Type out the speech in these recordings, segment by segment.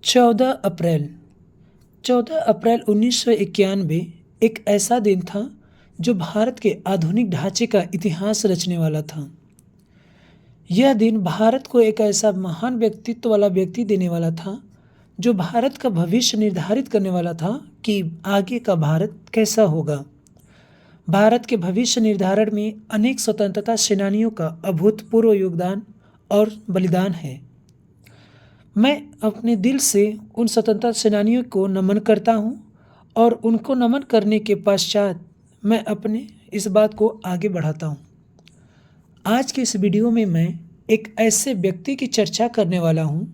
14 अप्रैल 14 अप्रैल 1991 एक ऐसा दिन था जो भारत के आधुनिक ढांचे का इतिहास रचने वाला था। यह दिन भारत को एक ऐसा महान व्यक्तित्व वाला व्यक्ति देने वाला था जो भारत का भविष्य निर्धारित करने वाला था कि आगे का भारत कैसा होगा। भारत के भविष्य निर्धारण में अनेक स्वतंत्रता सेनानियों का अभूतपूर्व योगदान और बलिदान है। मैं अपने दिल से उन स्वतंत्रता सेनानियों को नमन करता हूँ और उनको नमन करने के पश्चात मैं अपने इस बात को आगे बढ़ाता हूँ। आज के इस वीडियो में मैं एक ऐसे व्यक्ति की चर्चा करने वाला हूँ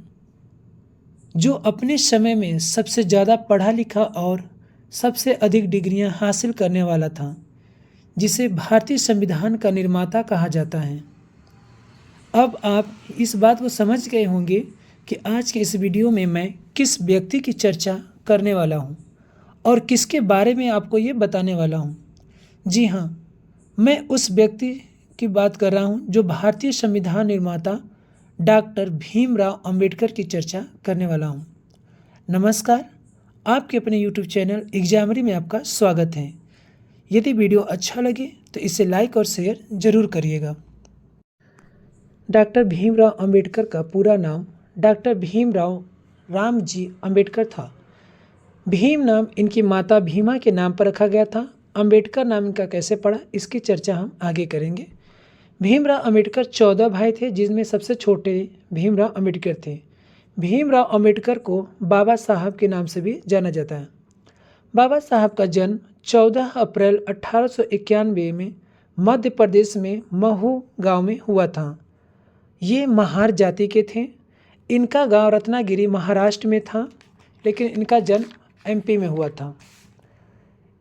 जो अपने समय में सबसे ज़्यादा पढ़ा लिखा और सबसे अधिक डिग्रियाँ हासिल करने वाला था, जिसे भारतीय संविधान का निर्माता कहा जाता है। अब आप इस बात को समझ गए होंगे कि आज के इस वीडियो में मैं किस व्यक्ति की चर्चा करने वाला हूँ और किसके बारे में आपको ये बताने वाला हूँ। जी हाँ, मैं उस व्यक्ति की बात कर रहा हूँ जो भारतीय संविधान निर्माता डॉक्टर भीमराव अंबेडकर की चर्चा करने वाला हूँ। नमस्कार, आपके अपने यूट्यूब चैनल एग्जामरी में आपका स्वागत है। यदि वीडियो अच्छा लगे तो इसे लाइक और शेयर जरूर करिएगा। डॉक्टर भीमराव अंबेडकर का पूरा नाम डॉक्टर भीमराव रामजी अंबेडकर था। भीम नाम इनकी माता भीमा के नाम पर रखा गया था। अंबेडकर नाम इनका कैसे पड़ा, इसकी चर्चा हम आगे करेंगे। भीमराव अंबेडकर 14 भाई थे, जिसमें सबसे छोटे भीमराव अंबेडकर थे। भीमराव अंबेडकर को बाबा साहब के नाम से भी जाना जाता है। बाबा साहब का जन्म 14 अप्रैल 1891 में मध्य प्रदेश में महू गांव में हुआ था। ये महार जाति के थे। इनका गांव रत्नागिरी महाराष्ट्र में था, लेकिन इनका जन्म एमपी में हुआ था।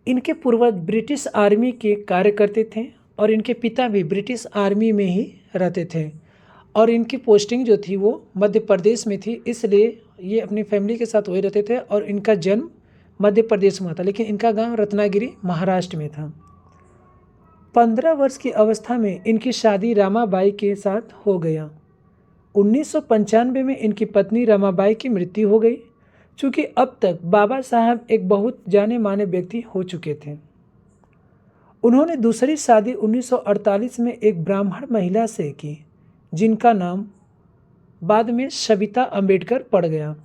इनके पूर्वज ब्रिटिश आर्मी के कार्य करते थे और इनके पिता भी ब्रिटिश आर्मी में ही रहते थे और इनकी पोस्टिंग जो थी वो मध्य प्रदेश में थी, इसलिए ये अपनी फैमिली के साथ वही रहते थे और इनका जन्म मध्य प्रदेश में हुआ था, लेकिन इनका गांव रत्नागिरी महाराष्ट्र में था। 15 वर्ष की अवस्था में इनकी शादी रामाबाई के साथ हो गया। 1995 में इनकी पत्नी रमाबाई की मृत्यु हो गई, चूँकि अब तक बाबा साहब एक बहुत जाने माने व्यक्ति हो चुके थे। उन्होंने दूसरी शादी 1948 में एक ब्राह्मण महिला से की, जिनका नाम बाद में सविता अंबेडकर पड़ गया।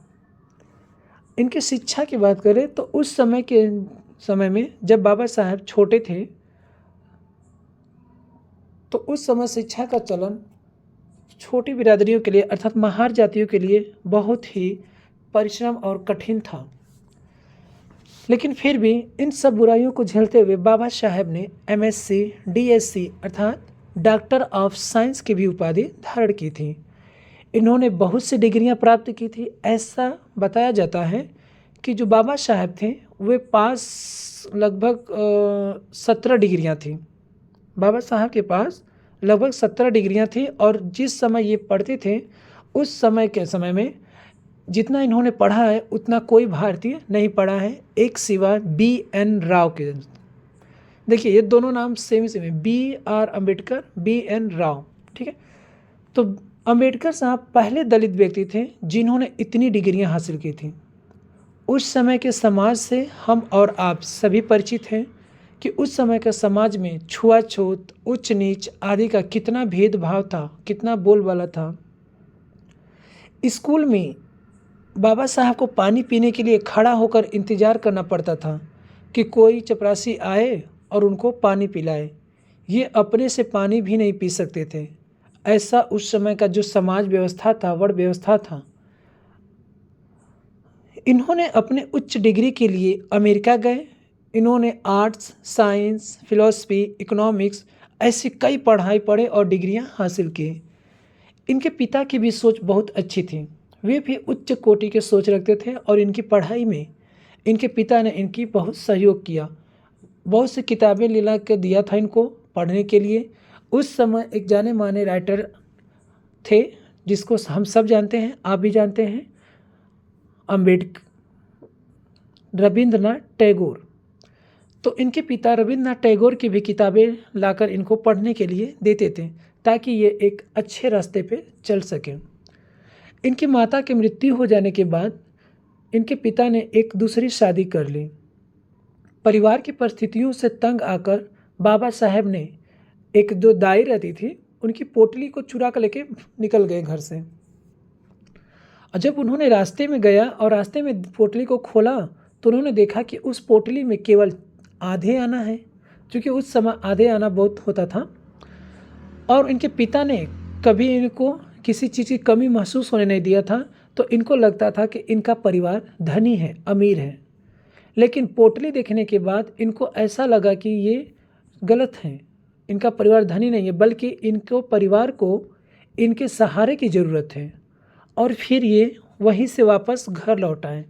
इनकी शिक्षा की बात करें तो उस समय में जब बाबा साहब छोटे थे तो उस समय शिक्षा का चलन छोटी बिरादरियों के लिए अर्थात महार जातियों के लिए बहुत ही परिश्रम और कठिन था। लेकिन फिर भी इन सब बुराइयों को झेलते हुए बाबा साहब ने MSc DSc अर्थात डॉक्टर ऑफ साइंस की भी उपाधि धारण की थी। इन्होंने बहुत सी डिग्रियां प्राप्त की थी। ऐसा बताया जाता है कि जो बाबा साहब थे वे पास लगभग 17 डिग्रियां थी। बाबा साहब के पास लगभग 17 डिग्रियां थी और जिस समय ये पढ़ते थे उस समय में जितना इन्होंने पढ़ा है उतना कोई भारतीय नहीं पढ़ा है, एक सिवा BN राव के। देखिए ये दोनों नाम सेम है, BR अंबेडकर, BN राव, ठीक है। तो अंबेडकर साहब पहले दलित व्यक्ति थे जिन्होंने इतनी डिग्रियां हासिल की थी। उस समय के समाज से हम और आप सभी परिचित हैं कि उस समय के समाज में छुआछूत, उच्च नीच आदि का कितना भेदभाव था, कितना बोलबाला था। स्कूल में बाबा साहब को पानी पीने के लिए खड़ा होकर इंतज़ार करना पड़ता था कि कोई चपरासी आए और उनको पानी पिलाए। ये अपने से पानी भी नहीं पी सकते थे। ऐसा उस समय का जो समाज व्यवस्था था, वर्ण व्यवस्था था। इन्होंने अपने उच्च डिग्री के लिए अमेरिका गए। इन्होंने आर्ट्स, साइंस, फिलॉसफी, इकोनॉमिक्स ऐसी कई पढ़ाई पढ़े और डिग्रियां हासिल की। इनके पिता की भी सोच बहुत अच्छी थी। वे भी उच्च कोटि के सोच रखते थे और इनकी पढ़ाई में इनके पिता ने इनकी बहुत सहयोग किया। बहुत सी किताबें ला के दिया था इनको पढ़ने के लिए। उस समय एक जाने माने राइटर थे जिसको हम सब जानते हैं, आप भी जानते हैं, रविंद्रनाथ टैगोर। तो इनके पिता रविंद्रनाथ टैगोर की भी किताबें लाकर इनको पढ़ने के लिए देते थे ताकि ये एक अच्छे रास्ते पे चल सकें। इनकी माता की मृत्यु हो जाने के बाद इनके पिता ने एक दूसरी शादी कर ली। परिवार की परिस्थितियों से तंग आकर बाबा साहब ने एक जो दाई रहती थी उनकी पोटली को चुरा कर लेके निकल गए घर से। और जब उन्होंने रास्ते में गया और रास्ते में पोटली को खोला तो उन्होंने देखा कि उस पोटली में केवल आधे आना है, क्योंकि उस समय आधे आना बहुत होता था। और इनके पिता ने कभी इनको किसी चीज़ की कमी महसूस होने नहीं दिया था, तो इनको लगता था कि इनका परिवार धनी है, अमीर है। लेकिन पोटली देखने के बाद इनको ऐसा लगा कि ये गलत है, इनका परिवार धनी नहीं है, बल्कि इनको परिवार को इनके सहारे की ज़रूरत है। और फिर ये वहीं से वापस घर लौट आए।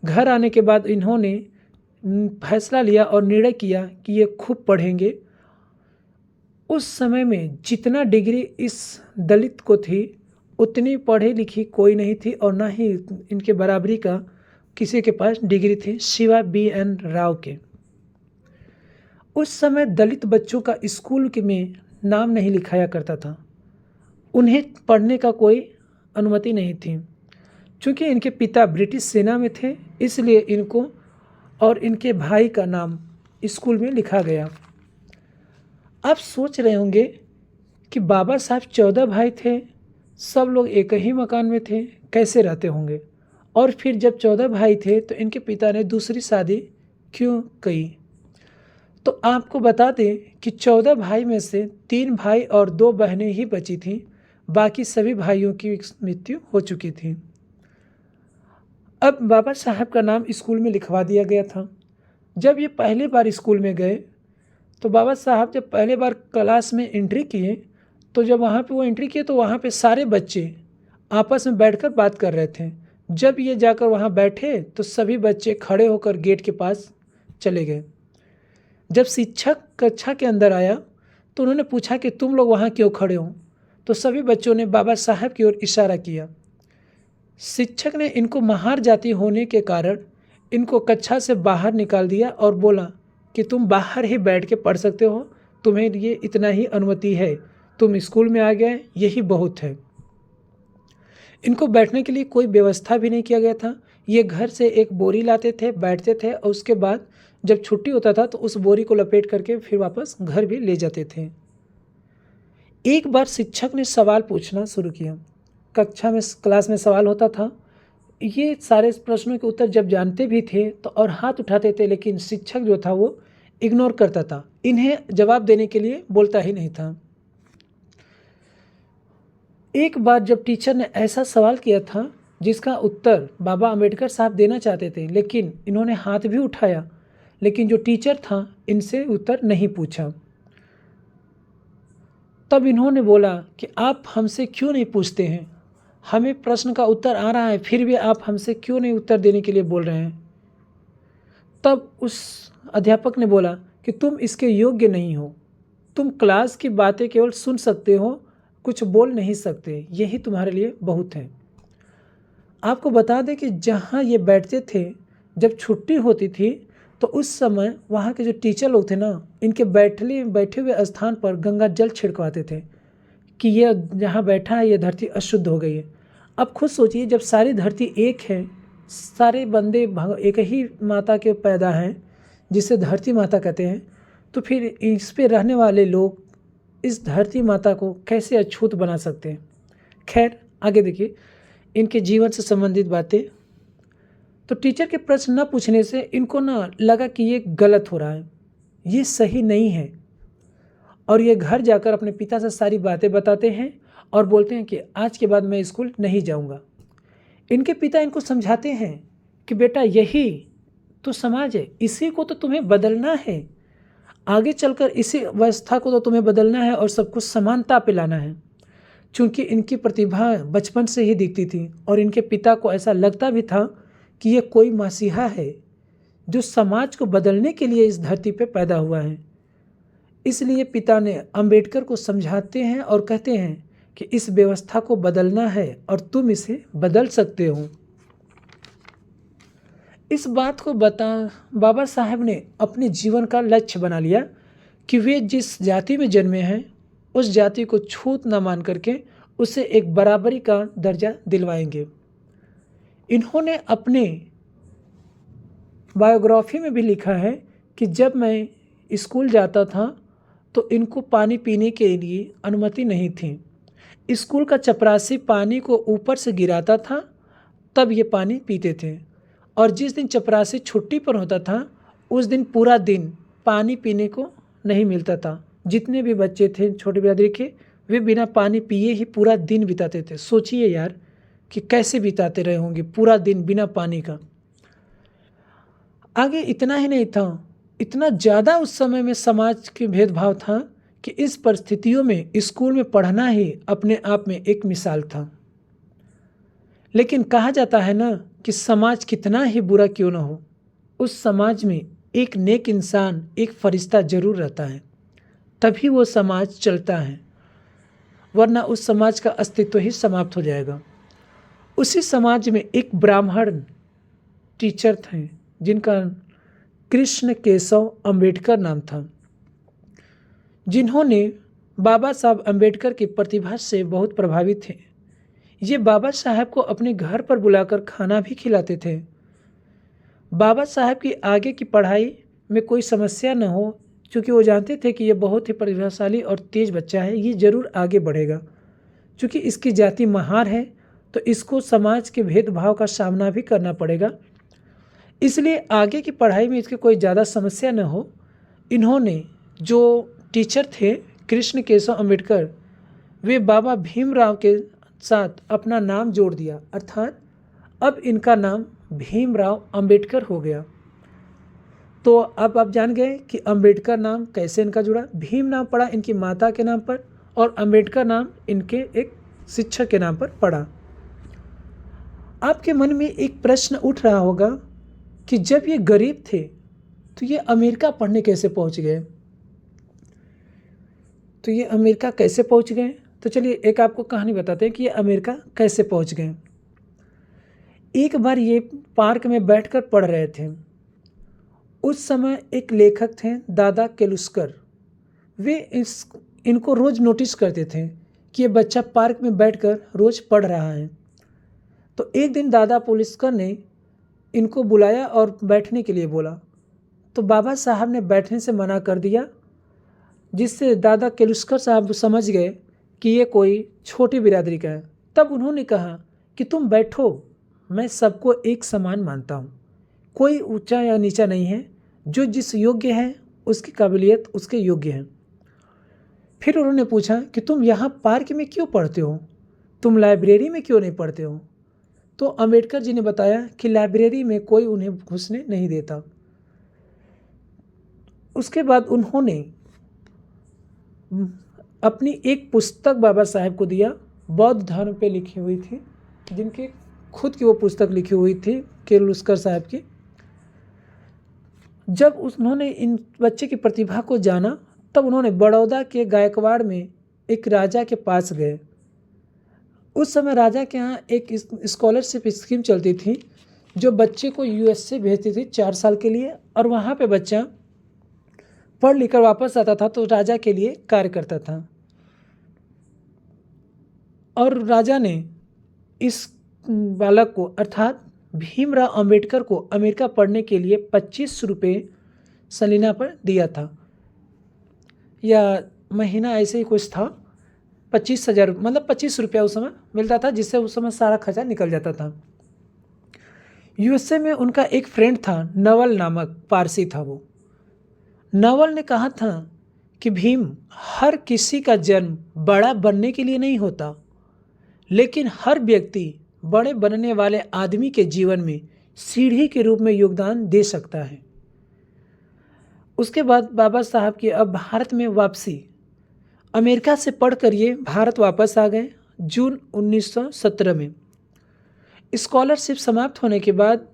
घर आने के बाद इन्होंने फैसला लिया और निर्णय किया कि ये खूब पढ़ेंगे। उस समय में जितना डिग्री इस दलित को थी उतनी पढ़ी लिखी कोई नहीं थी, और ना ही इनके बराबरी का किसी के पास डिग्री थी सिवा BN राव के। उस समय दलित बच्चों का स्कूल में नाम नहीं लिखाया करता था, उन्हें पढ़ने का कोई अनुमति नहीं थी। चूँकि इनके पिता ब्रिटिश सेना में थे, इसलिए इनको और इनके भाई का नाम स्कूल में लिखा गया। आप सोच रहे होंगे कि बाबा साहब 14 भाई थे, सब लोग एक ही मकान में थे, कैसे रहते होंगे। और फिर जब 14 भाई थे तो इनके पिता ने दूसरी शादी क्यों की। तो आपको बता दें कि 14 भाई में से 3 भाई और 2 बहनें ही बची थीं, बाकी सभी भाइयों की मृत्यु हो चुकी थी। अब बाबा साहब का नाम स्कूल में लिखवा दिया गया था। जब ये पहली बार स्कूल में गए तो बाबा साहब जब पहले बार क्लास में एंट्री किए, तो जब वहाँ पे वो एंट्री किए तो वहाँ पे सारे बच्चे आपस में बैठकर बात कर रहे थे। जब ये जाकर वहाँ बैठे तो सभी बच्चे खड़े होकर गेट के पास चले गए। जब शिक्षक कक्षा के अंदर आया तो उन्होंने पूछा कि तुम लोग वहाँ क्यों खड़े हो, तो सभी बच्चों ने बाबा साहब की ओर इशारा किया। शिक्षक ने इनको महार जाति होने के कारण इनको कक्षा से बाहर निकाल दिया और बोला कि तुम बाहर ही बैठ के पढ़ सकते हो, तुम्हें ये इतना ही अनुमति है, तुम स्कूल में आ गए, यही बहुत है। इनको बैठने के लिए कोई व्यवस्था भी नहीं किया गया था। ये घर से एक बोरी लाते थे, बैठते थे, और उसके बाद जब छुट्टी होता था तो उस बोरी को लपेट करके फिर वापस घर भी ले जाते थे। एक बार शिक्षक ने सवाल पूछना शुरू किया। कक्षा में, क्लास में सवाल होता था। ये सारे प्रश्नों के उत्तर जब जानते भी थे तो और हाथ उठाते थे, लेकिन शिक्षक जो था वो इग्नोर करता था, इन्हें जवाब देने के लिए बोलता ही नहीं था। एक बार जब टीचर ने ऐसा सवाल किया था जिसका उत्तर बाबा अम्बेडकर साहब देना चाहते थे, लेकिन इन्होंने हाथ भी उठाया, लेकिन जो टीचर था इनसे उत्तर नहीं पूछा। तब इन्होंने बोला कि आप हमसे क्यों नहीं पूछते हैं, हमें प्रश्न का उत्तर आ रहा है, फिर भी आप हमसे क्यों नहीं उत्तर देने के लिए बोल रहे हैं। तब उस अध्यापक ने बोला कि तुम इसके योग्य नहीं हो, तुम क्लास की बातें केवल सुन सकते हो, कुछ बोल नहीं सकते, यही तुम्हारे लिए बहुत है। आपको बता दें कि जहाँ ये बैठते थे जब छुट्टी होती थी तो उस समय वहाँ के जो टीचर लोग थे ना, इनके बैठे हुए स्थान पर गंगा जल छिड़कवाते थे कि ये जहाँ बैठा है ये धरती अशुद्ध हो गई है। अब खुद सोचिए, जब सारी धरती एक है, सारे बंदे एक ही माता के पैदा हैं जिसे धरती माता कहते हैं, तो फिर इस पे रहने वाले लोग इस धरती माता को कैसे अछूत बना सकते हैं। खैर, आगे देखिए इनके जीवन से संबंधित बातें। तो टीचर के प्रश्न न पूछने से इनको ना लगा कि ये गलत हो रहा है, ये सही नहीं है, और ये घर जाकर अपने पिता से सारी बातें बताते हैं और बोलते हैं कि आज के बाद मैं स्कूल नहीं जाऊंगा। इनके पिता इनको समझाते हैं कि बेटा यही तो समाज है, इसी को तो तुम्हें बदलना है, आगे चलकर इसी व्यवस्था को तो तुम्हें बदलना है और सब कुछ समानता पे लाना है। चूँकि इनकी प्रतिभा बचपन से ही दिखती थी और इनके पिता को ऐसा लगता भी था कि ये कोई मसीहा है जो समाज को बदलने के लिए इस धरती पे पैदा हुआ है। इसलिए पिता ने अंबेडकर को समझाते हैं और कहते हैं कि इस व्यवस्था को बदलना है और तुम इसे बदल सकते हो। इस बात को बाबा साहब ने अपने जीवन का लक्ष्य बना लिया कि वे जिस जाति में जन्मे हैं उस जाति को छूत न मान करके उसे एक बराबरी का दर्जा दिलवाएंगे। इन्होंने अपने बायोग्राफी में भी लिखा है कि जब मैं स्कूल जाता था तो इनको पानी पीने के लिए अनुमति नहीं थी। स्कूल का चपरासी पानी को ऊपर से गिराता था, तब ये पानी पीते थे। और जिस दिन चपरासी छुट्टी पर होता था उस दिन पूरा दिन पानी पीने को नहीं मिलता था। जितने भी बच्चे थे छोटी बिरादरी के, वे बिना पानी पिए ही पूरा दिन बिताते थे। सोचिए यार कि कैसे बिताते रहे होंगे पूरा दिन बिना पानी का। आगे इतना ही नहीं था, इतना ज़्यादा उस समय में समाज के भेदभाव था कि इस परिस्थितियों में स्कूल में पढ़ना ही अपने आप में एक मिसाल था। लेकिन कहा जाता है ना कि समाज कितना ही बुरा क्यों ना हो, उस समाज में एक नेक इंसान, एक फरिश्ता जरूर रहता है, तभी वो समाज चलता है, वरना उस समाज का अस्तित्व ही समाप्त हो जाएगा। उसी समाज में एक ब्राह्मण टीचर थे जिनका कृष्ण केशव अंबेडकर नाम था, जिन्होंने बाबा साहब अंबेडकर की प्रतिभा से बहुत प्रभावित थे। ये बाबा साहब को अपने घर पर बुलाकर खाना भी खिलाते थे। बाबा साहब की आगे की पढ़ाई में कोई समस्या न हो, क्योंकि वो जानते थे कि ये बहुत ही प्रतिभाशाली और तेज बच्चा है, ये ज़रूर आगे बढ़ेगा। क्योंकि इसकी जाति महार है तो इसको समाज के भेदभाव का सामना भी करना पड़ेगा, इसलिए आगे की पढ़ाई में इसकी कोई ज़्यादा समस्या न हो, इन्होंने जो टीचर थे कृष्ण केशव अंबेडकर, वे बाबा भीमराव के साथ अपना नाम जोड़ दिया, अर्थात अब इनका नाम भीमराव अंबेडकर हो गया। तो अब आप जान गए कि अंबेडकर नाम कैसे इनका जुड़ा। भीम नाम पड़ा इनकी माता के नाम पर और अंबेडकर नाम इनके एक शिक्षक के नाम पर पड़ा। आपके मन में एक प्रश्न उठ रहा होगा कि जब ये गरीब थे तो ये अमेरिका पढ़ने कैसे पहुंच गए। तो ये अमेरिका कैसे पहुंच गए, तो चलिए एक आपको कहानी बताते हैं कि ये अमेरिका कैसे पहुंच गए। एक बार ये पार्क में बैठकर पढ़ रहे थे। उस समय एक लेखक थे दादा केलुस्कर, वे इनको रोज़ नोटिस करते थे कि ये बच्चा पार्क में बैठकर रोज़ पढ़ रहा है। तो एक दिन दादा केलुस्कर ने इनको बुलाया और बैठने के लिए बोला, तो बाबा साहब ने बैठने से मना कर दिया, जिससे दादा केलुस्कर साहब समझ गए कि ये कोई छोटी बिरादरी का है। तब उन्होंने कहा कि तुम बैठो, मैं सबको एक समान मानता हूँ, कोई ऊंचा या नीचा नहीं है, जो जिस योग्य है उसकी काबिलियत उसके योग्य है। फिर उन्होंने पूछा कि तुम यहाँ पार्क में क्यों पढ़ते हो, तुम लाइब्रेरी में क्यों नहीं पढ़ते हो। तो अंबेडकर जी ने बताया कि लाइब्रेरी में कोई उन्हें घुसने नहीं देता। उसके बाद उन्होंने अपनी एक पुस्तक बाबा साहब को दिया, बौद्ध धर्म पे लिखी हुई थी, जिनके खुद की वो पुस्तक लिखी हुई थी केलुस्कर साहब की। जब उन्होंने इन बच्चे की प्रतिभा को जाना, तब उन्होंने बड़ौदा के गायकवाड़ में एक राजा के पास गए। उस समय राजा के यहाँ एक स्कॉलरशिप स्कीम चलती थी, जो बच्चे को यूएसए भेजती थी 4 साल के लिए, और वहाँ पे बच्चा पढ़ लिख कर वापस आता था तो राजा के लिए कार्य करता था। और राजा ने इस बालक को अर्थात भीमराव अंबेडकर को अमेरिका पढ़ने के लिए 25 रुपये सलीना पर दिया था, या महीना ऐसे ही कुछ था। 25,000 मतलब 25 रुपया उस समय मिलता था, जिससे उस समय सारा खर्चा निकल जाता था। यूएसए में उनका एक फ्रेंड था नवल नामक, पारसी था वो। नवल ने कहा था कि भीम, हर किसी का जन्म बड़ा बनने के लिए नहीं होता, लेकिन हर व्यक्ति बड़े बनने वाले आदमी के जीवन में सीढ़ी के रूप में योगदान दे सकता है। उसके बाद बाबा साहब की अब भारत में वापसी, अमेरिका से पढ़कर ये भारत वापस आ गए जून 1917 में। स्कॉलरशिप समाप्त होने के बाद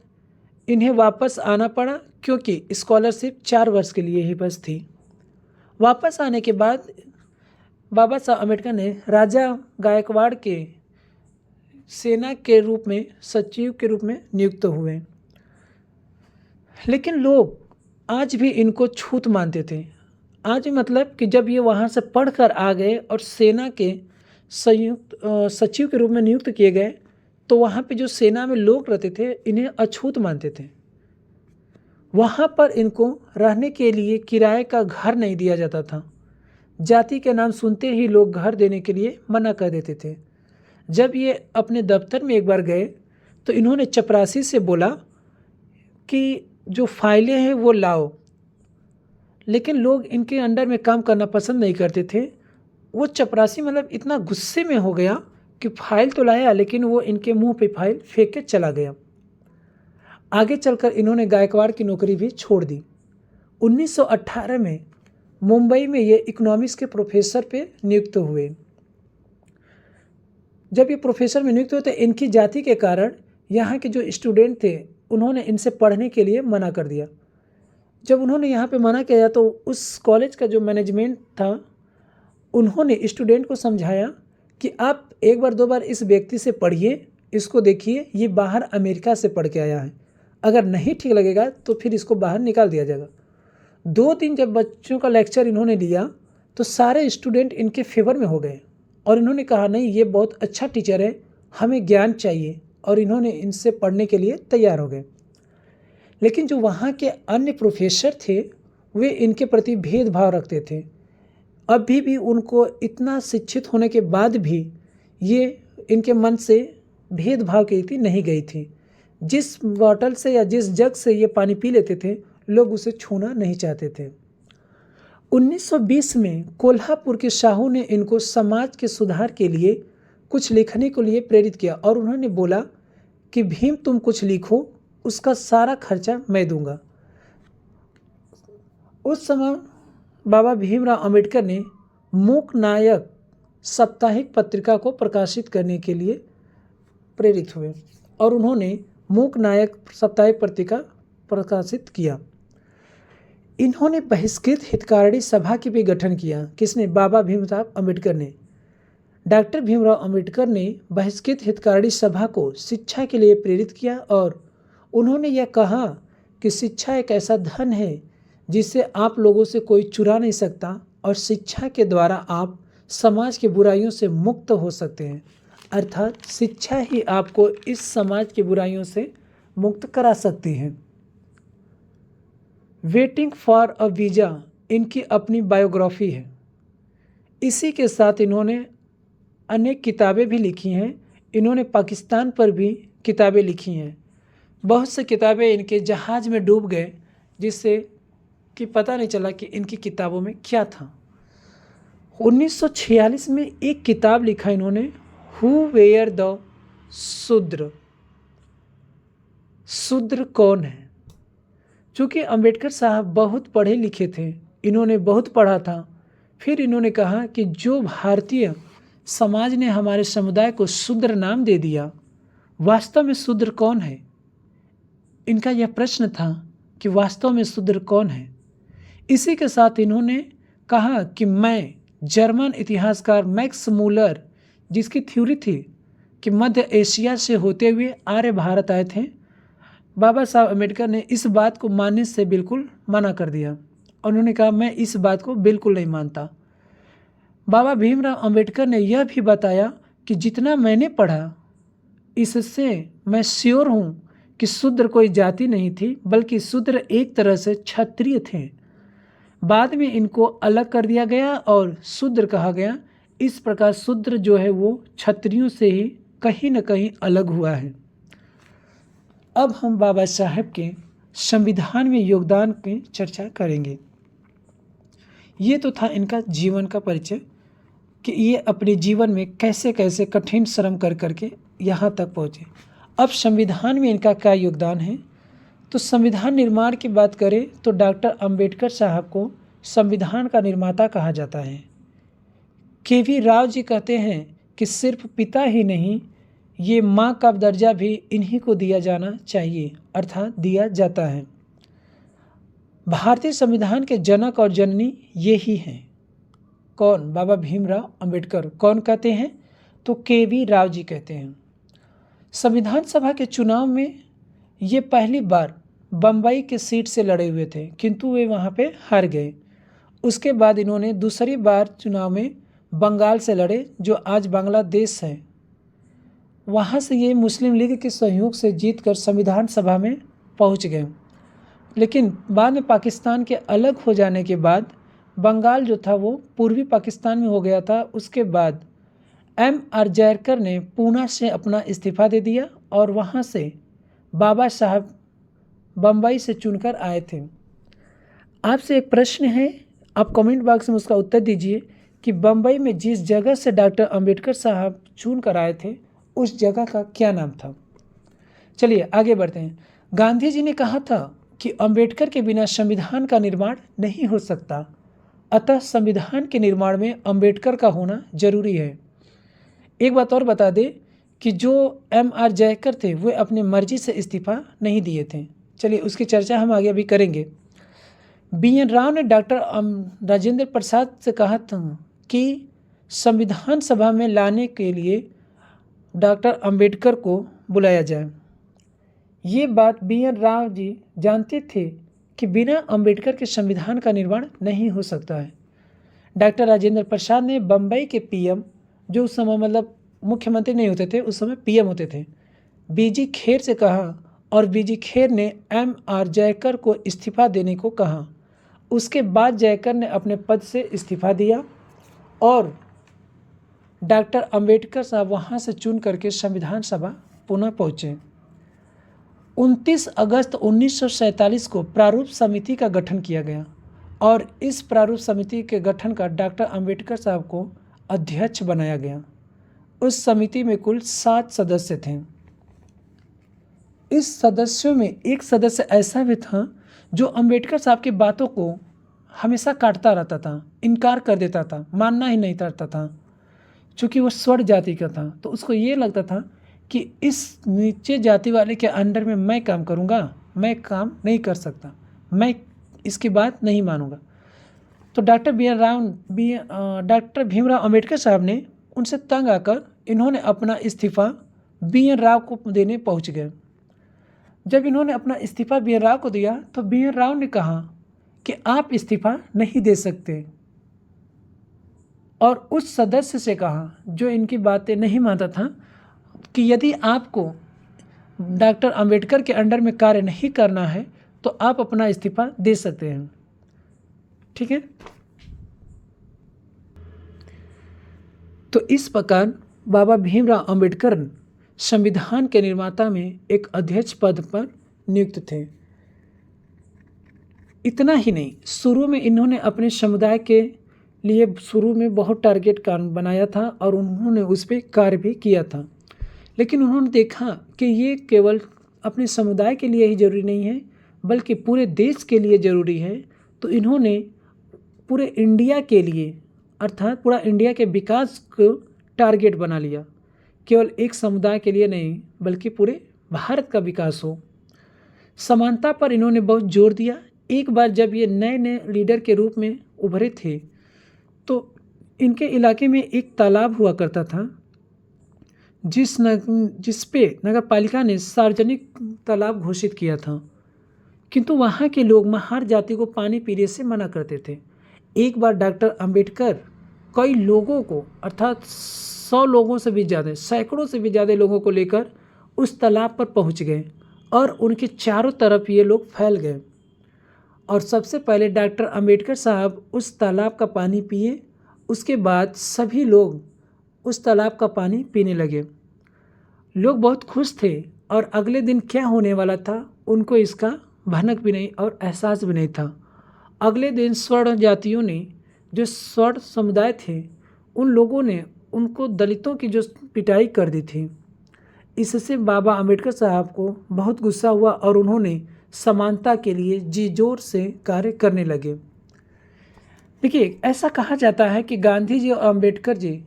इन्हें वापस आना पड़ा, क्योंकि स्कॉलरशिप 4 वर्ष के लिए ही बस थी। वापस आने के बाद बाबा साहब अम्बेडकर ने राजा गायकवाड़ के सेना के रूप में सचिव के रूप में नियुक्त हुए। लेकिन लोग आज भी इनको छूत मानते थे। आज मतलब कि जब ये वहाँ से पढ़कर आ गए और सेना के संयुक्त सचिव के रूप में नियुक्त किए गए, तो वहाँ पे जो सेना में लोग रहते थे इन्हें अछूत मानते थे। वहाँ पर इनको रहने के लिए किराए का घर नहीं दिया जाता था। जाति के नाम सुनते ही लोग घर देने के लिए मना कर देते थे। जब ये अपने दफ्तर में एक बार गए तो इन्होंने चपरासी से बोला कि जो फाइलें हैं वो लाओ, लेकिन लोग इनके अंडर में काम करना पसंद नहीं करते थे। वो चपरासी मतलब इतना गुस्से में हो गया कि फाइल तो लाया, लेकिन वो इनके मुंह पे फाइल फेंक के चला गया। आगे चलकर इन्होंने गायकवाड़ की नौकरी भी छोड़ दी। 1918 में मुंबई में ये इकोनॉमिक्स के प्रोफेसर पे नियुक्त हुए। जब ये प्रोफेसर में नियुक्त हुए तो इनकी जाति के कारण यहाँ के जो स्टूडेंट थे उन्होंने इनसे पढ़ने के लिए मना कर दिया। जब उन्होंने यहाँ पे मना किया तो उस कॉलेज का जो मैनेजमेंट था उन्होंने स्टूडेंट को समझाया कि आप एक बार दो बार इस व्यक्ति से पढ़िए, इसको देखिए, ये बाहर अमेरिका से पढ़ के आया है, अगर नहीं ठीक लगेगा तो फिर इसको बाहर निकाल दिया जाएगा। 2 दिन जब बच्चों का लेक्चर इन्होंने लिया तो सारे स्टूडेंट इनके फेवर में हो गए और इन्होंने कहा नहीं, ये बहुत अच्छा टीचर है, हमें ज्ञान चाहिए, और इन्होंने इनसे पढ़ने के लिए तैयार हो गए। लेकिन जो वहाँ के अन्य प्रोफेसर थे वे इनके प्रति भेदभाव रखते थे। अभी भी उनको इतना शिक्षित होने के बाद भी ये इनके मन से भेदभाव की रीति नहीं गई थी। जिस बॉटल से या जिस जग से ये पानी पी लेते थे लोग उसे छूना नहीं चाहते थे। 1920 में कोल्हापुर के शाहू ने इनको समाज के सुधार के लिए कुछ लिखने के लिए प्रेरित किया और उन्होंने बोला कि भीम तुम कुछ लिखो, उसका सारा खर्चा मैं दूंगा। उस समय बाबा भीमराव अंबेडकर ने मूक नायक साप्ताहिक पत्रिका को प्रकाशित करने के लिए प्रेरित हुए और उन्होंने मूक नायक साप्ताहिक पत्रिका प्रकाशित किया। इन्होंने बहिष्कृत हितकारिणी सभा की भी गठन किया। किसने? बाबा भीमराव अंबेडकर ने। डॉक्टर भीमराव अंबेडकर ने बहिष्कृत हितकारिणी सभा को शिक्षा के लिए प्रेरित किया और उन्होंने यह कहा कि शिक्षा एक ऐसा धन है जिसे आप लोगों से कोई चुरा नहीं सकता और शिक्षा के द्वारा आप समाज की बुराइयों से मुक्त हो सकते हैं। अर्थात शिक्षा ही आपको इस समाज की बुराइयों से मुक्त करा सकती है। वेटिंग फॉर अ वीज़ा इनकी अपनी बायोग्राफी है। इसी के साथ इन्होंने अनेक किताबें भी लिखी हैं। इन्होंने पाकिस्तान पर भी किताबें लिखी हैं। बहुत से किताबें इनके जहाज़ में डूब गए जिससे कि पता नहीं चला कि इनकी किताबों में क्या था। 1946 में एक किताब लिखा इन्होंने, हु वेयर द शूद्र, शूद्र कौन है। चूँकि अंबेडकर साहब बहुत पढ़े लिखे थे, इन्होंने बहुत पढ़ा था, फिर इन्होंने कहा कि जो भारतीय समाज ने हमारे समुदाय को शूद्र नाम दे दिया, वास्तव में शूद्र कौन है। इनका यह प्रश्न था कि वास्तव में शूद्र कौन है। इसी के साथ इन्होंने कहा कि मैं जर्मन इतिहासकार मैक्स मूलर, जिसकी थ्योरी थी कि मध्य एशिया से होते हुए आर्य भारत आए थे, बाबा साहब अम्बेडकर ने इस बात को मानने से बिल्कुल मना कर दिया। उन्होंने कहा मैं इस बात को बिल्कुल नहीं मानता। बाबा भीमराव अंबेडकर ने यह भी बताया कि जितना मैंने पढ़ा इससे मैं श्योर हूँ कि शूद्र कोई जाति नहीं थी, बल्कि शूद्र एक तरह से क्षत्रिय थे। बाद में इनको अलग कर दिया गया और शूद्र कहा गया। इस प्रकार शूद्र जो है वो क्षत्रियों से ही कहीं न कहीं अलग हुआ है। अब हम बाबा साहब के संविधान में योगदान की चर्चा करेंगे। ये तो था इनका जीवन का परिचय कि ये अपने जीवन में कैसे कैसे कठिन श्रम कर करके यहाँ तक पहुँचे। अब संविधान में इनका क्या योगदान है, तो संविधान निर्माण की बात करें तो डॉक्टर अंबेडकर साहब को संविधान का निर्माता कहा जाता है। के.वी. राव जी कहते हैं कि सिर्फ पिता ही नहीं, ये माँ का दर्जा भी इन्हीं को दिया जाना चाहिए, अर्थात दिया जाता है। भारतीय संविधान के जनक और जननी ये ही हैं। कौन? बाबा भीमराव अंबेडकर। कौन कहते हैं? तो के.वी. राव जी कहते हैं। संविधान सभा के चुनाव में ये पहली बार बम्बई के सीट से लड़े हुए थे, किंतु वे वहाँ पे हार गए। उसके बाद इन्होंने दूसरी बार चुनाव में बंगाल से लड़े, जो आज बांग्लादेश है। वहाँ से ये मुस्लिम लीग के सहयोग से जीतकर संविधान सभा में पहुँच गए। लेकिन बाद में पाकिस्तान के अलग हो जाने के बाद बंगाल जो था वो पूर्वी पाकिस्तान में हो गया था। उसके बाद M.R. जयकर ने पूना से अपना इस्तीफ़ा दे दिया और वहाँ से बाबा साहब बम्बई से चुनकर आए थे। आपसे एक प्रश्न है, आप कमेंट बॉक्स में उसका उत्तर दीजिए कि बम्बई में जिस जगह से डॉक्टर अंबेडकर साहब चुन कर आए थे उस जगह का क्या नाम था। चलिए आगे बढ़ते हैं। गांधी जी ने कहा था कि अंबेडकर के बिना संविधान का निर्माण नहीं हो सकता, अतः संविधान के निर्माण में अंबेडकर का होना जरूरी है। एक बात और बता दें कि जो M.R. जयकर थे वो अपने मर्जी से इस्तीफ़ा नहीं दिए थे। चलिए उसकी चर्चा हम आगे अभी करेंगे। B.N. राव ने डॉक्टर राजेंद्र प्रसाद से कहा था कि संविधान सभा में लाने के लिए डॉक्टर अंबेडकर को बुलाया जाए। ये बात B.N. राव जी जानते थे कि बिना अंबेडकर के संविधान का निर्माण नहीं हो सकता है। डॉक्टर राजेंद्र प्रसाद ने बम्बई के PM, जो उस समय मतलब मुख्यमंत्री नहीं होते थे, उस समय PM होते थे, B.G. खेर से कहा और B.G. खेर ने M.R. जयकर को इस्तीफ़ा देने को कहा। उसके बाद जयकर ने अपने पद से इस्तीफ़ा दिया और डॉक्टर अंबेडकर साहब वहाँ से चुन करके संविधान सभा पुनः पहुँचे। 29 अगस्त 1947 को प्रारूप समिति का गठन किया गया और इस प्रारूप समिति के गठन का डॉक्टर अंबेडकर साहब को अध्यक्ष बनाया गया। उस समिति में कुल 7 सदस्य थे। इस सदस्यों में एक सदस्य ऐसा भी था जो अंबेडकर साहब की बातों को हमेशा काटता रहता था, इनकार कर देता था, मानना ही नहीं चाहता था। चूँकि वो स्वर्ण जाति का था तो उसको ये लगता था कि इस नीचे जाति वाले के अंडर में मैं काम करूँगा, मैं काम नहीं कर सकता, मैं इसकी बात नहीं मानूंगा। तो डॉक्टर भीमराव अंबेडकर साहब ने उनसे तंग आकर इन्होंने अपना इस्तीफ़ा B.N. राव को देने पहुंच गए। जब इन्होंने अपना इस्तीफ़ा B.N. राव को दिया तो B.N. राव ने कहा कि आप इस्तीफ़ा नहीं दे सकते और उस सदस्य से कहा जो इनकी बातें नहीं मानता था कि यदि आपको डॉक्टर अंबेडकर के अंडर में कार्य नहीं करना है तो आप अपना इस्तीफ़ा दे सकते हैं। ठीक है, तो इस प्रकार बाबा भीमराव अंबेडकर संविधान के निर्माता में एक अध्यक्ष पद पर नियुक्त थे। इतना ही नहीं, शुरू में इन्होंने अपने समुदाय के लिए शुरू में बहुत टारगेट कानून बनाया था और उन्होंने उस पर कार्य भी किया था। लेकिन उन्होंने देखा कि ये केवल अपने समुदाय के लिए ही जरूरी नहीं है बल्कि पूरे देश के लिए ज़रूरी है। तो इन्होंने पूरे इंडिया के लिए अर्थात पूरा इंडिया के विकास को टारगेट बना लिया। केवल एक समुदाय के लिए नहीं बल्कि पूरे भारत का विकास हो। समानता पर इन्होंने बहुत जोर दिया। एक बार जब ये नए नए लीडर के रूप में उभरे थे तो इनके इलाके में एक तालाब हुआ करता था जिस पे नगर पालिका ने सार्वजनिक तालाब घोषित किया था, किंतु वहाँ के लोग महार जाति को पानी पीने से मना करते थे। एक बार डॉक्टर अंबेडकर कई लोगों को अर्थात 100 लोगों से भी ज़्यादा, सैकड़ों से भी ज़्यादा लोगों को लेकर उस तालाब पर पहुँच गए और उनके चारों तरफ ये लोग फैल गए और सबसे पहले डॉक्टर अंबेडकर साहब उस तालाब का पानी पिए। उसके बाद सभी लोग उस तालाब का पानी पीने लगे। लोग बहुत खुश थे और अगले दिन क्या होने वाला था उनको इसका भनक भी नहीं और एहसास भी नहीं था। अगले दिन स्वर्ण जातियों ने, जो स्वर्ण समुदाय थे, उन लोगों ने उनको दलितों की जो पिटाई कर दी थी, इससे बाबा अंबेडकर साहब को बहुत गुस्सा हुआ और उन्होंने समानता के लिए जी जोर से कार्य करने लगे। देखिए, ऐसा कहा जाता है कि गांधी जी और अंबेडकर जी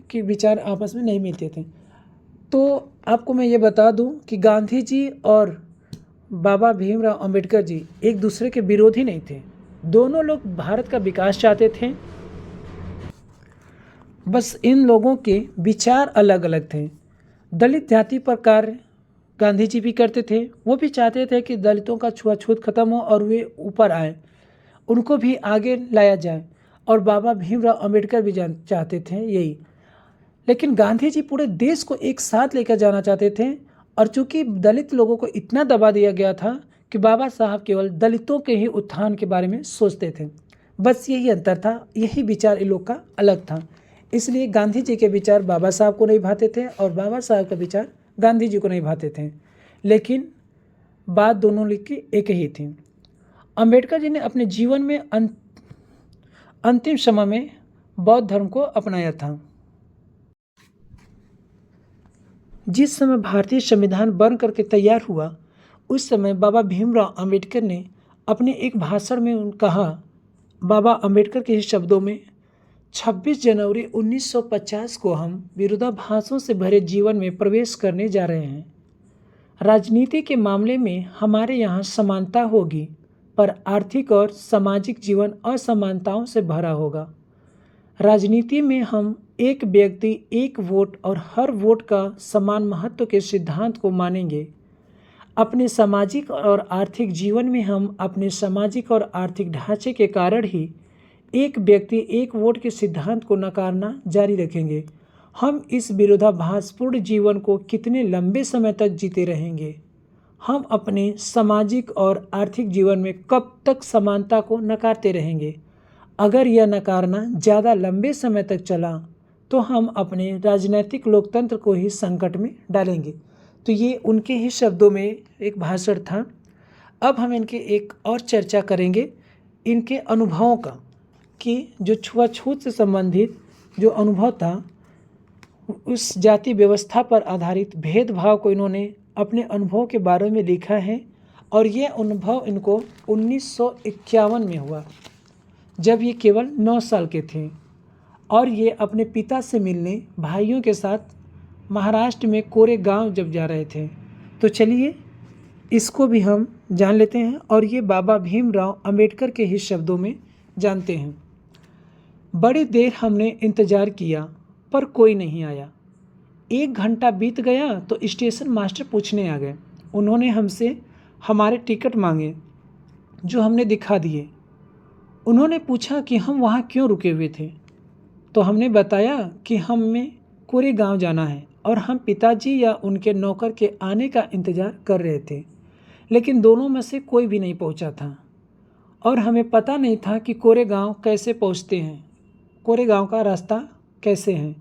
के विचार आपस में नहीं मिलते थे। तो आपको मैं ये बता दूं कि गांधी जी और बाबा भीमराव अंबेडकर जी एक दूसरे के विरोधी नहीं थे। दोनों लोग भारत का विकास चाहते थे, बस इन लोगों के विचार अलग अलग थे। दलित जाति पर कार्य गांधी जी भी करते थे। वो भी चाहते थे कि दलितों का छुआछूत खत्म हो और वे ऊपर आए, उनको भी आगे लाया जाए। और बाबा भीमराव अंबेडकर भी चाहते थे यही। लेकिन गांधी जी पूरे देश को एक साथ लेकर जाना चाहते थे, और चूंकि दलित लोगों को इतना दबा दिया गया था कि बाबा साहब केवल दलितों के ही उत्थान के बारे में सोचते थे। बस यही अंतर था, यही विचार इन लोग का अलग था। इसलिए गांधी जी के विचार बाबा साहब को नहीं भाते थे और बाबा साहब का विचार गांधी जी को नहीं भाते थे, लेकिन बात दोनों की एक ही थी। अंबेडकर जी ने अपने जीवन में अंतिम समय में बौद्ध धर्म को अपनाया था। जिस समय भारतीय संविधान बन करके तैयार हुआ, उस समय बाबा भीमराव अंबेडकर ने अपने एक भाषण में कहा, बाबा अंबेडकर के शब्दों में, 26 जनवरी 1950 को हम विरोधाभासों से भरे जीवन में प्रवेश करने जा रहे हैं। राजनीति के मामले में हमारे यहाँ समानता होगी, पर आर्थिक और सामाजिक जीवन असमानताओं से भरा होगा। राजनीति में हम एक व्यक्ति एक वोट और हर वोट का समान महत्व के सिद्धांत को मानेंगे। अपने सामाजिक और आर्थिक जीवन में हम अपने सामाजिक और आर्थिक ढांचे के कारण ही एक व्यक्ति एक वोट के सिद्धांत को नकारना जारी रखेंगे। हम इस विरोधाभासपूर्ण जीवन को कितने लंबे समय तक जीते रहेंगे? हम अपने सामाजिक और आर्थिक जीवन में कब तक समानता को नकारते रहेंगे? अगर यह नकारना ज़्यादा लंबे समय तक चला तो हम अपने राजनीतिक लोकतंत्र को ही संकट में डालेंगे। तो ये उनके ही शब्दों में एक भाषण था। अब हम इनके एक और चर्चा करेंगे इनके अनुभवों का, कि जो छुआछूत से संबंधित जो अनुभव था, उस जाति व्यवस्था पर आधारित भेदभाव को इन्होंने अपने अनुभव के बारे में लिखा है। और ये अनुभव इनको 1951 में हुआ, जब ये केवल 9 साल के थे, और ये अपने पिता से मिलने भाइयों के साथ महाराष्ट्र में कोरेगांव जब जा रहे थे। तो चलिए इसको भी हम जान लेते हैं, और ये बाबा भीमराव अंबेडकर के ही शब्दों में जानते हैं। बड़ी देर हमने इंतज़ार किया पर कोई नहीं आया। 1 घंटा बीत गया तो स्टेशन मास्टर पूछने आ गए। उन्होंने हमसे हमारे टिकट मांगे, जो हमने दिखा दिए। उन्होंने पूछा कि हम वहाँ क्यों रुके हुए थे। तो हमने बताया कि हमें कोरेगांव जाना है और हम पिताजी या उनके नौकर के आने का इंतज़ार कर रहे थे, लेकिन दोनों में से कोई भी नहीं पहुँचा था और हमें पता नहीं था कि कोरेगांव कैसे पहुँचते हैं, कोरेगांव का रास्ता कैसे है।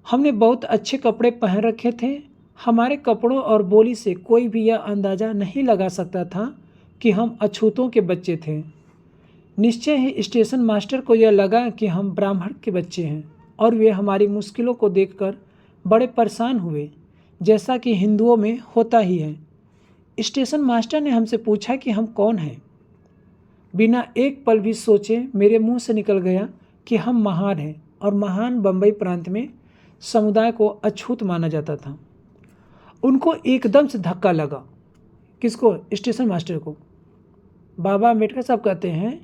हमने बहुत अच्छे कपड़े पहन रखे थे। हमारे कपड़ों और बोली से कोई भी यह अंदाज़ा नहीं लगा सकता था कि हम अछूतों के बच्चे थे। निश्चय ही स्टेशन मास्टर को यह लगा कि हम ब्राह्मण के बच्चे हैं, और वे हमारी मुश्किलों को देखकर बड़े परेशान हुए, जैसा कि हिंदुओं में होता ही है। स्टेशन मास्टर ने हमसे पूछा कि हम कौन हैं। बिना एक पल भी सोचे मेरे मुंह से निकल गया कि हम महान हैं, और महान बम्बई प्रांत में समुदाय को अछूत माना जाता था। उनको एकदम से धक्का लगा। किसको? स्टेशन मास्टर को। बाबा अम्बेडकर साहब कहते हैं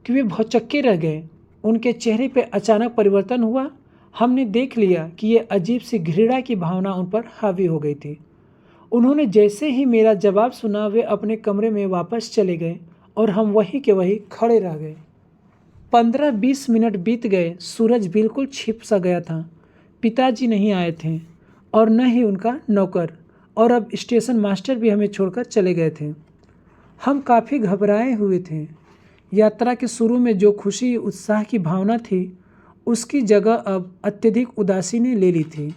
कि वे भौचक्के रह गए। उनके चेहरे पे अचानक परिवर्तन हुआ। हमने देख लिया कि ये अजीब सी घृणा की भावना उन पर हावी हो गई थी। उन्होंने जैसे ही मेरा जवाब सुना, वे अपने कमरे में वापस चले गए और हम वहीं के वहीं खड़े रह गए। 15-20 मिनट बीत गए। सूरज बिल्कुल छिप सा गया था। पिताजी नहीं आए थे और न ही उनका नौकर, और अब स्टेशन मास्टर भी हमें छोड़कर चले गए थे। हम काफ़ी घबराए हुए थे। यात्रा के शुरू में जो खुशी उत्साह की भावना थी, उसकी जगह अब अत्यधिक उदासी ने ले ली थी।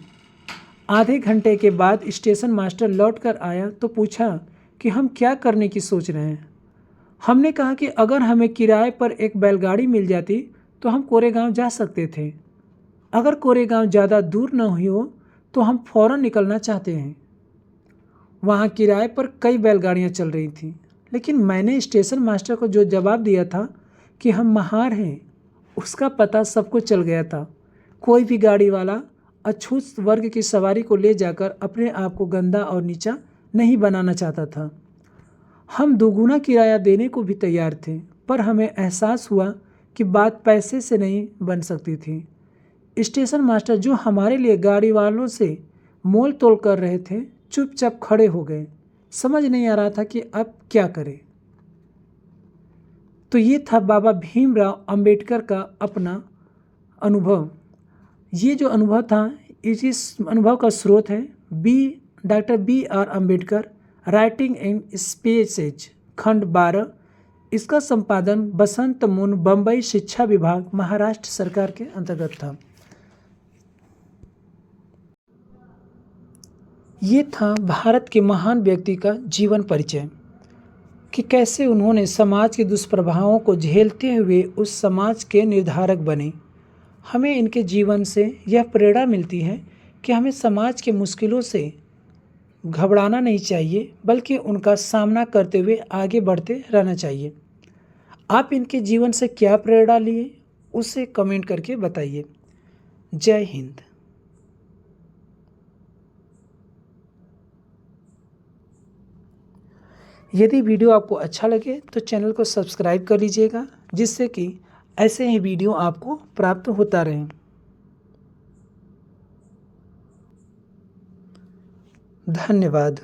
आधे घंटे के बाद स्टेशन मास्टर लौट कर आया तो पूछा कि हम क्या करने की सोच रहे हैं। हमने कहा कि अगर हमें किराए पर एक बैलगाड़ी मिल जाती तो हम कोरेगांव जा सकते थे। अगर कोरेगांव ज़्यादा दूर न हुई हो तो हम फ़ौरन निकलना चाहते हैं। वहाँ किराए पर कई बैलगाड़ियाँ चल रही थीं, लेकिन मैंने स्टेशन मास्टर को जो जवाब दिया था कि हम महार हैं, उसका पता सबको चल गया था। कोई भी गाड़ी वाला अछूत वर्ग की सवारी को ले जाकर अपने आप को गंदा और नीचा नहीं बनाना चाहता था। हम दोगुना किराया देने को भी तैयार थे, पर हमें एहसास हुआ कि बात पैसे से नहीं बन सकती थी। स्टेशन मास्टर, जो हमारे लिए गाड़ी वालों से मोल तोल कर रहे थे, चुपचाप खड़े हो गए। समझ नहीं आ रहा था कि अब क्या करें। तो ये था बाबा भीमराव अंबेडकर का अपना अनुभव। ये जो अनुभव था, इस अनुभव का स्रोत है doctor B.R. Ambedkar, writing in spaces, खंड 12। इसका संपादन बसंत मून, बम्बई शिक्षा विभाग, महाराष्ट्र सरकार के अंतर्गत था। ये था भारत के महान व्यक्ति का जीवन परिचय कि कैसे उन्होंने समाज के दुष्प्रभावों को झेलते हुए उस समाज के निर्धारक बने। हमें इनके जीवन से यह प्रेरणा मिलती है कि हमें समाज के मुश्किलों से घबराना नहीं चाहिए, बल्कि उनका सामना करते हुए आगे बढ़ते रहना चाहिए। आप इनके जीवन से क्या प्रेरणा लिए, उसे कमेंट करके बताइए। जय हिंद। यदि वीडियो आपको अच्छा लगे तो चैनल को सब्सक्राइब कर लीजिएगा, जिससे कि ऐसे ही वीडियो आपको प्राप्त होता रहे। धन्यवाद।